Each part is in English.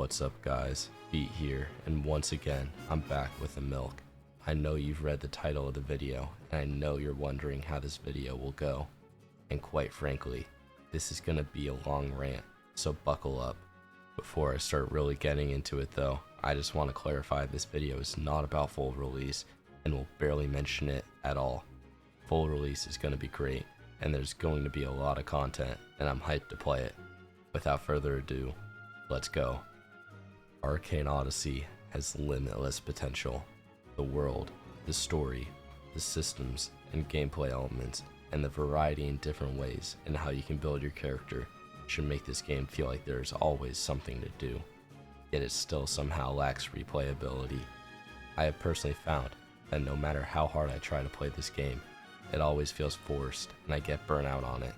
What's up guys, Beat here, and once again, I'm back with the milk. I know you've read the title of the video, and I know you're wondering how this video will go. And quite frankly, this is gonna be a long rant, so buckle up. Before I start really getting into it though, I just want to clarify this video is not about full release, and will barely mention it at all. Full release is gonna be great, and there's going to be a lot of content, and I'm hyped to play it. Without further ado, let's go. Arcane Odyssey has limitless potential. The world, the story, the systems and gameplay elements, and the variety in different ways in how you can build your character should make this game feel like there's always something to do. Yet it still somehow lacks replayability. I have personally found that no matter how hard I try to play this game, it always feels forced and I get burnt out on it.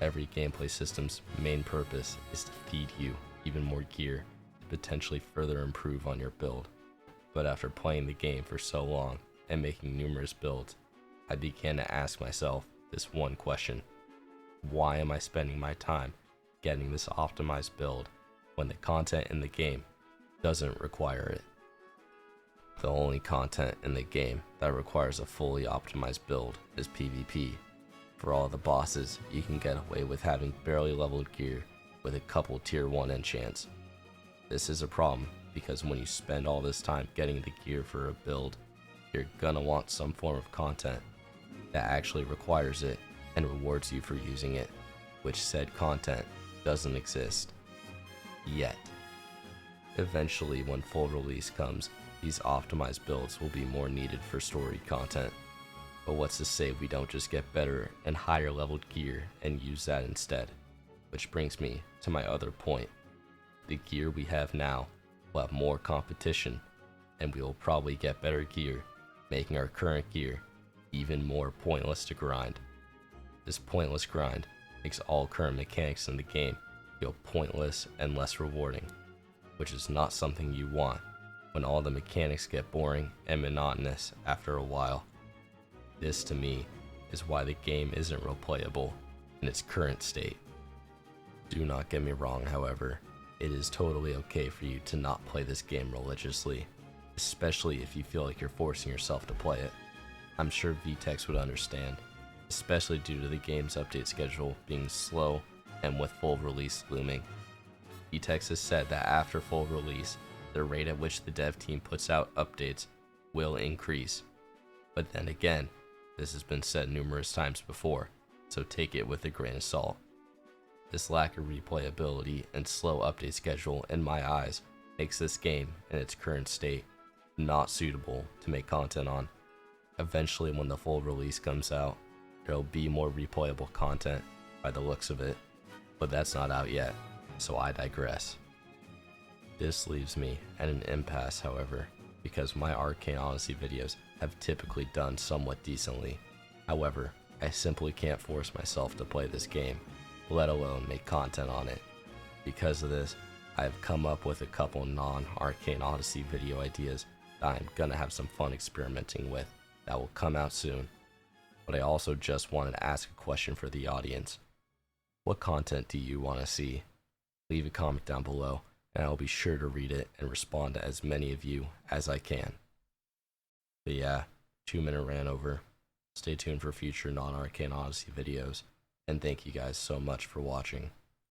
Every gameplay system's main purpose is to feed you even more gear to potentially further improve on your build. But after playing the game for so long and making numerous builds, I began to ask myself this one question: why am I spending my time getting this optimized build when the content in the game doesn't require it? The only content in the game that requires a fully optimized build is PvP. For all the bosses, you can get away with having barely leveled gear with a couple tier 1 enchants. This is a problem because when you spend all this time getting the gear for a build, you're gonna want some form of content that actually requires it and rewards you for using it, which said content doesn't exist yet. Eventually, when full release comes, these optimized builds will be more needed for story content. But what's to say we don't just get better and higher leveled gear and use that instead? Which brings me to my other point. The gear we have now will have more competition, and we will probably get better gear, making our current gear even more pointless to grind. This pointless grind makes all current mechanics in the game feel pointless and less rewarding, which is not something you want when all the mechanics get boring and monotonous after a while. This to me is why the game isn't replayable in its current state. Do not get me wrong, however, it is totally okay for you to not play this game religiously, especially if you feel like you're forcing yourself to play it. I'm sure VTEX would understand, especially due to the game's update schedule being slow and with full release looming. VTEX has said that after full release, the rate at which the dev team puts out updates will increase. But then again, this has been said numerous times before, so take it with a grain of salt. This lack of replayability and slow update schedule, in my eyes, makes this game, in its current state, not suitable to make content on. Eventually, when the full release comes out, there will be more replayable content by the looks of it, but that's not out yet, so I digress. This leaves me at an impasse, however, because my Arcane Odyssey videos have typically done somewhat decently. However, I simply can't force myself to play this game, let alone make content on it. Because of this, I have come up with a couple non-Arcane Odyssey video ideas that I'm gonna have some fun experimenting with that will come out soon. But I also just wanted to ask a question for the audience. What content do you want to see? Leave a comment down below, and I'll be sure to read it and respond to as many of you as I can. But yeah, 2-minute rant over. Stay tuned for future non-Arcane Odyssey videos, and thank you guys so much for watching.